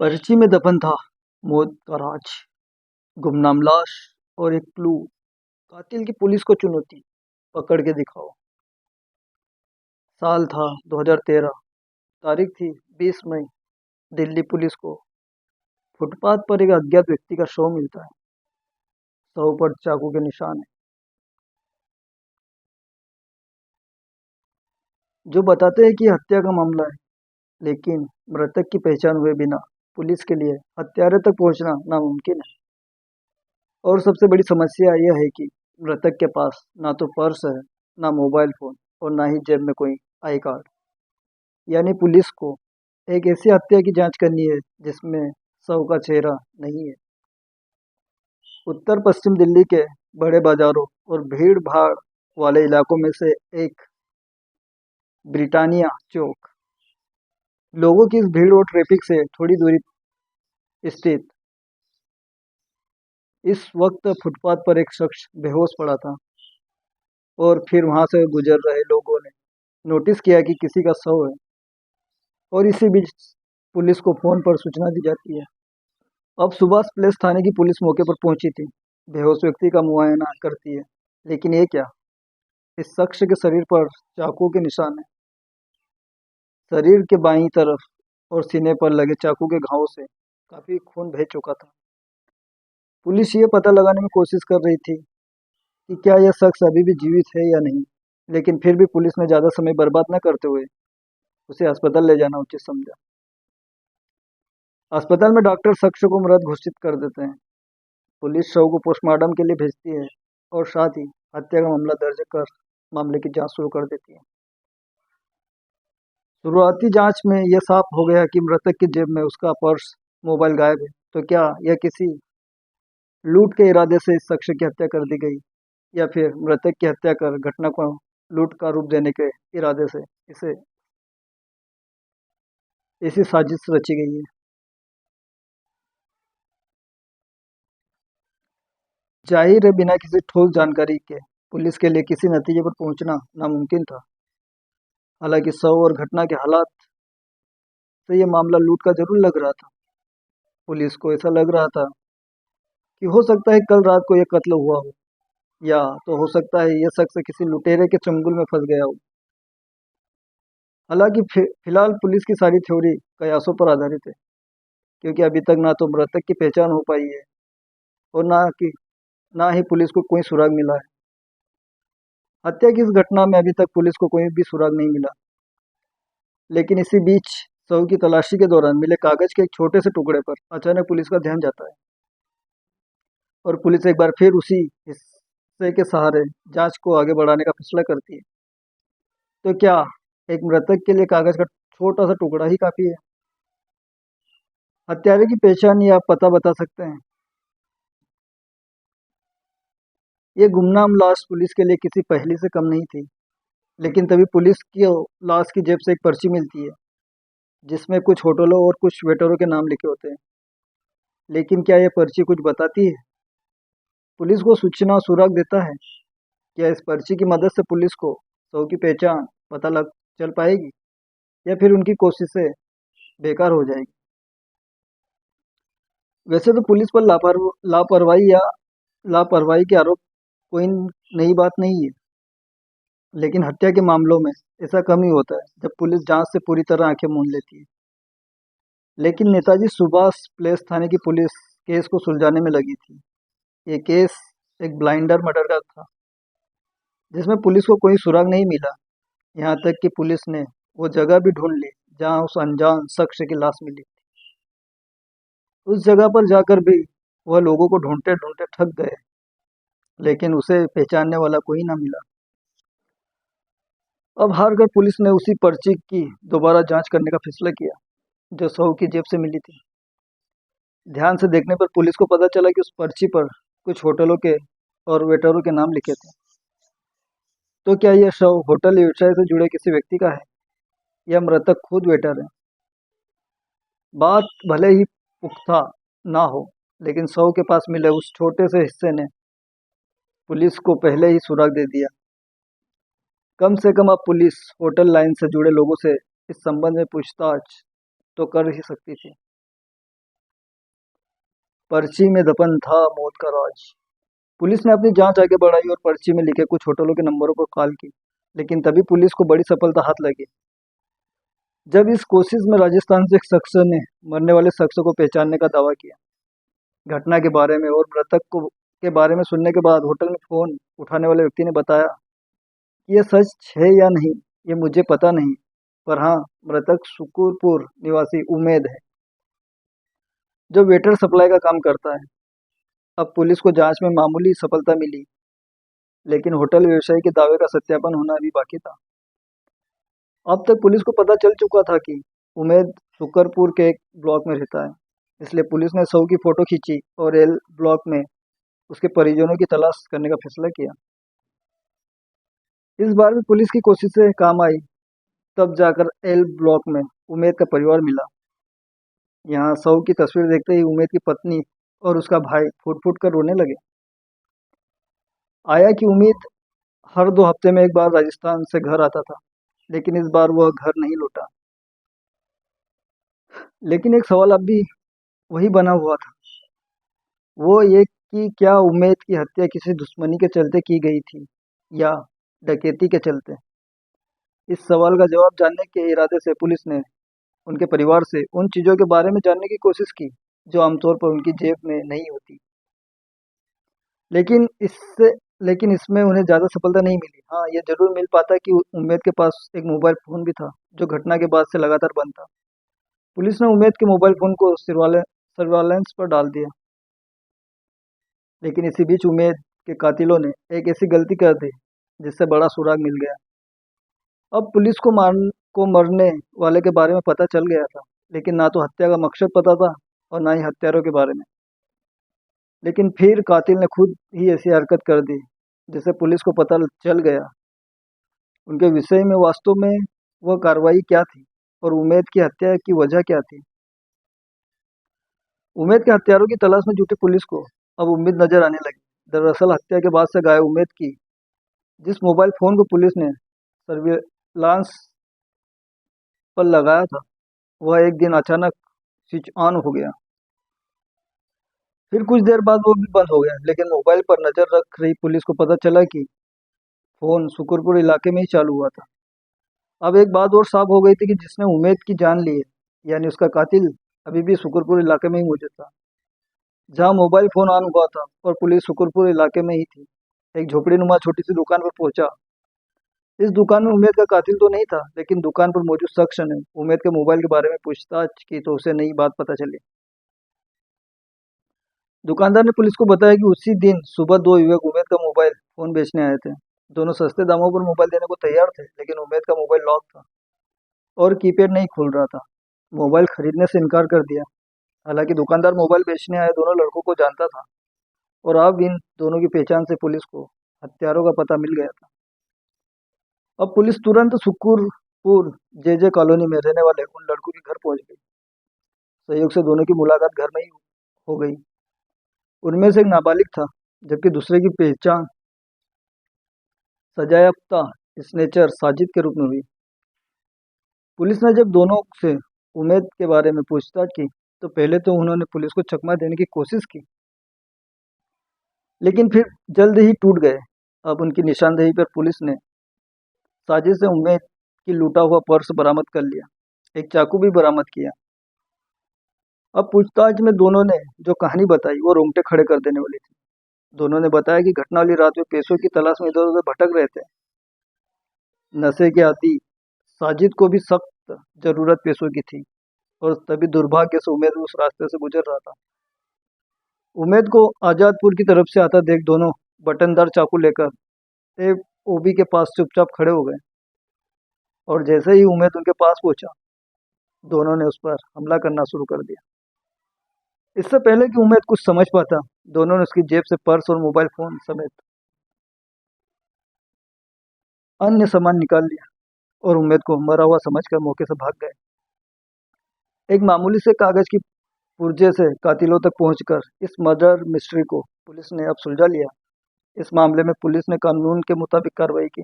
पर्ची में दफन था मौत का राज, गुमनाम लाश और एक क्लू। कातिल की पुलिस को चुनौती, पकड़ के दिखाओ। साल था 2013, तारीख थी 20 मई। दिल्ली पुलिस को फुटपाथ पर एक अज्ञात व्यक्ति का शव मिलता है। शव पर चाकू के निशान है, जो बताते हैं कि हत्या का मामला है। लेकिन मृतक की पहचान हुए बिना पुलिस के लिए हत्यारे तक पहुंचना नामुमकिन है। और सबसे बड़ी समस्या यह है कि मृतक के पास ना तो पर्स है, ना मोबाइल फोन और ना ही जेब में कोई आई कार्ड। यानी पुलिस को एक ऐसी हत्या की जांच करनी है जिसमें शव का चेहरा नहीं है। उत्तर पश्चिम दिल्ली के बड़े बाजारों और भीड़ भाड़ वाले इलाकों में से एक ब्रिटानिया चौक। लोगों की इस भीड़ और ट्रैफिक से थोड़ी दूरी स्थित इस वक्त फुटपाथ पर एक शख्स बेहोश पड़ा था। और फिर वहां से गुजर रहे लोगों ने नोटिस किया कि किसी का शव है। और इसी बीच पुलिस को फोन पर सूचना दी जाती है। अब सुभाष प्लेस थाने की पुलिस मौके पर पहुंची थी। बेहोश व्यक्ति का मुआयना करती है। लेकिन ये क्या, इस शख्स के शरीर पर चाकू के निशान है। शरीर के बाईं तरफ और सीने पर लगे चाकू के घावों से काफी खून बह चुका था। पुलिस ये पता लगाने में कोशिश कर रही थी कि क्या यह शख्स अभी भी जीवित है या नहीं। लेकिन फिर भी पुलिस ने ज्यादा समय बर्बाद न करते हुए उसे अस्पताल ले जाना उचित समझा। अस्पताल में डॉक्टर शख्स को मृत घोषित कर देते हैं। पुलिस शव को पोस्टमार्टम के लिए भेजती है और साथ ही हत्या का मामला दर्ज कर मामले की जांच शुरू कर देती है। शुरुआती जांच में यह साफ हो गया कि मृतक की जेब में उसका पर्स, मोबाइल गायब है। तो क्या यह किसी लूट के इरादे से इस शख्स की हत्या कर दी गई, या फिर मृतक की हत्या कर घटना को लूट का रूप देने के इरादे से इसे ऐसी साजिश रची गई है। जाहिर है, बिना किसी ठोस जानकारी के पुलिस के लिए किसी नतीजे पर पहुंचना नामुमकिन था। हालांकि शव और घटना के हालात से यह मामला लूट का जरूर लग रहा था। पुलिस को ऐसा लग रहा था कि हो सकता है कल रात को यह कत्ल हुआ हो, या तो हो सकता है यह शख्स किसी लुटेरे के चंगुल में फंस गया हो। हालांकि फिलहाल पुलिस की सारी थ्योरी कयासों पर आधारित है, क्योंकि अभी तक ना तो मृतक की पहचान हो पाई है और ना ही पुलिस को कोई सुराग मिला है। हत्या की इस घटना में अभी तक पुलिस को कोई भी सुराग नहीं मिला। लेकिन इसी बीच शव की तलाशी के दौरान मिले कागज के एक छोटे से टुकड़े पर अचानक पुलिस का ध्यान जाता है। और पुलिस एक बार फिर उसी हिस्से के सहारे जांच को आगे बढ़ाने का फैसला करती है। तो क्या एक मृतक के लिए कागज का छोटा सा टुकड़ा ही काफी है? हत्यारे की पहचान या पता बता सकते हैं? ये गुमनाम लाश पुलिस के लिए किसी पहेली से कम नहीं थी। लेकिन तभी पुलिस की लाश की जेब से एक पर्ची मिलती है, जिसमें कुछ होटलों और कुछ वेटरों के नाम लिखे होते हैं। लेकिन क्या यह पर्ची कुछ बताती है? पुलिस को सूचना और सुराग देता है? क्या इस पर्ची की मदद से पुलिस को शव की पहचान पता लग चल पाएगी, या फिर उनकी कोशिशें बेकार हो जाएगी? वैसे तो पुलिस पर लापरवाही के आरोप कोई नई बात नहीं है। लेकिन हत्या के मामलों में ऐसा कम ही होता है जब पुलिस जांच से पूरी तरह आंखें मूंद लेती है। लेकिन नेताजी सुभाष प्लेस थाने की पुलिस केस को सुलझाने में लगी थी। ये केस एक ब्लाइंडर मर्डर का था, जिसमें पुलिस को कोई सुराग नहीं मिला। यहाँ तक कि पुलिस ने वो जगह भी ढूंढ ली जहाँ उस अनजान शख्स की लाश मिली। उस जगह पर जाकर भी वह लोगों को ढूंढते ढूंढते थक गए, लेकिन उसे पहचानने वाला कोई ना मिला। अब हार कर पुलिस ने उसी पर्ची की दोबारा जांच करने का फैसला किया, जो शव की जेब से मिली थी। ध्यान से देखने पर पुलिस को पता चला कि उस पर्ची पर कुछ होटलों के और वेटरों के नाम लिखे थे। तो क्या यह शव होटल व्यवसाय से जुड़े किसी व्यक्ति का है, या मृतक खुद वेटर है? बात भले ही पुख्ता ना हो, लेकिन शव के पास मिले उस छोटे से हिस्से ने पुलिस को पहले ही सुराग दे दिया। कम से कम अब पुलिस होटल लाइन से जुड़े लोगों से इस संबंध में पूछताछ तो कर ही सकती थी। पर्ची में दफन था मौत का राज। पुलिस ने अपनी जांच आगे बढ़ाई और पर्ची में लिखे कुछ होटलों के नंबरों पर कॉल की, लेकिन तभी पुलिस को बड़ी सफलता हाथ लगी। जब इस कोशिश में राजस्थान से एक शख्स ने मरने वाले शख्स को पहचानने का दावा किया। घटना के बारे में और मृतक को के बारे में सुनने के बाद होटल में फोन उठाने वाले व्यक्ति ने बताया कि यह सच है या नहीं ये मुझे पता नहीं, पर हाँ, मृतक सुकुरपुर निवासी उमेद है, जो वेटर सप्लाई का काम करता है। अब पुलिस को जांच में मामूली सफलता मिली, लेकिन होटल व्यवसायी के दावे का सत्यापन होना अभी बाकी था। अब तक पुलिस को पता चल चुका था कि उमेद सुकरपुर के एक ब्लॉक में रहता है, इसलिए पुलिस ने शव की फोटो खींची और एल ब्लॉक में उसके परिजनों की तलाश करने का फैसला किया। इस बार भी पुलिस की कोशिशें काम आई, तब जाकर एल ब्लॉक में उमेद का परिवार मिला। यहाँ शव की तस्वीर देखते ही उमेद की पत्नी और उसका भाई फूट फूट कर रोने लगे। आया कि उम्मीद हर 2 हफ्ते में एक बार राजस्थान से घर आता था, लेकिन इस बार वह घर नहीं लौटा। लेकिन एक सवाल अब भी वही बना हुआ था, वो ये कि क्या उमेद की हत्या किसी दुश्मनी के चलते की गई थी या डकैती के चलते। इस सवाल का जवाब जानने के इरादे से पुलिस ने उनके परिवार से उन चीज़ों के बारे में जानने की कोशिश की जो आमतौर पर उनकी जेब में नहीं होती। लेकिन इससे लेकिन इसमें उन्हें ज़्यादा सफलता नहीं मिली। हाँ, ये ज़रूर मिल पाता कि उम्मेद के पास एक मोबाइल फ़ोन भी था, जो घटना के बाद से लगातार बंद था। पुलिस ने उम्मेद के मोबाइल फ़ोन को सर्विलांस पर डाल दिया, लेकिन इसी बीच उम्मेद के कातिलों ने एक ऐसी गलती कर दी जिससे बड़ा सुराग मिल गया। अब पुलिस को मरने वाले के बारे में पता चल गया था, लेकिन ना तो हत्या का मकसद पता था और ना ही हत्यारों के बारे में। लेकिन फिर कातिल ने खुद ही ऐसी हरकत कर दी जिससे पुलिस को पता चल गया उनके विषय में वास्तव में वह कार्रवाई क्या थी और उमेद की हत्या की वजह क्या थी। उमेद के हत्यारों की तलाश में जुटी पुलिस को अब उम्मीद नजर आने लगी। दरअसल हत्या के बाद से गायब उमेद की जिस मोबाइल फोन को पुलिस ने सर्विलांस पर लगाया था, वह एक दिन अचानक स्विच ऑन हो गया। फिर कुछ देर बाद वो भी बंद हो गया, लेकिन मोबाइल पर नजर रख रही पुलिस को पता चला कि फोन सुकुरपुर इलाके में ही चालू हुआ था। अब एक बात और साफ हो गई थी कि जिसने उमेद की जान ली है, यानी उसका कातिल अभी भी सुकुरपुर इलाके में ही मौजूद था, जहां मोबाइल फोन ऑन हुआ था। और पुलिस सुकुरपुर इलाके में ही थी, एक झोपड़ी नुमा छोटी सी दुकान पर पहुंचा। इस दुकान में उमेद का कातिल तो नहीं था, लेकिन दुकान पर मौजूद शख्स ने उमेद के मोबाइल के बारे में पूछताछ की तो उसे नई बात पता चली। दुकानदार ने पुलिस को बताया कि उसी दिन सुबह 2 युवक उमेद का मोबाइल फोन बेचने आए थे। दोनों सस्ते दामों पर मोबाइल देने को तैयार थे, लेकिन उमेद का मोबाइल लॉक था और कीपैड नहीं खुल रहा था। मोबाइल खरीदने से इनकार कर दिया। हालांकि दुकानदार मोबाइल बेचने आए दोनों लड़कों को जानता था और अब इन दोनों की पहचान से पुलिस को हत्यारों का पता मिल गया था। अब पुलिस तुरंत सुकुरपुर जे कॉलोनी में रहने वाले उन लड़कों के घर पहुंच गई। सहयोग से दोनों की मुलाकात घर में ही हो गई। उनमें से एक नाबालिग था, जबकि दूसरे की पहचान सजायाफ्ता स्नेचर साजिद के रूप में हुई। पुलिस ने जब दोनों से उमेद के बारे में पूछताछ की तो पहले तो उन्होंने पुलिस को चकमा देने की कोशिश की, लेकिन फिर जल्द ही टूट गए। अब उनकी निशानदेही पर पुलिस ने साजिद से उमेद की लूटा हुआ पर्स बरामद कर लिया, एक चाकू भी बरामद किया। अब पूछताछ में दोनों ने जो कहानी बताई वो रोंगटे खड़े कर देने वाली थी। दोनों ने बताया कि घटना वाली रात में पैसों की तलाश में इधर उधर भटक रहे थे। नशे के आदी साजिद को भी सख्त जरूरत पैसों की थी और तभी दुर्भाग्य से उमेद उस रास्ते से गुजर रहा था। उमेद को आजादपुर की तरफ से आता देख दोनों बटनदार चाकू लेकर एक ओबी के पास चुपचाप खड़े हो गए और जैसे ही उमेद उनके पास पहुंचा, दोनों ने उस पर हमला करना शुरू कर दिया। इससे पहले कि उमेद कुछ समझ पाता, दोनों ने उसकी जेब से पर्स और मोबाइल फोन समेत अन्य सामान निकाल लिया और उमेद को मरा हुआ समझकर मौके से भाग गए। एक मामूली से कागज की पुर्जे से कातिलों तक पहुंचकर इस मर्डर मिस्ट्री को पुलिस ने अब सुलझा लिया। इस मामले में पुलिस ने कानून के मुताबिक कार्रवाई की।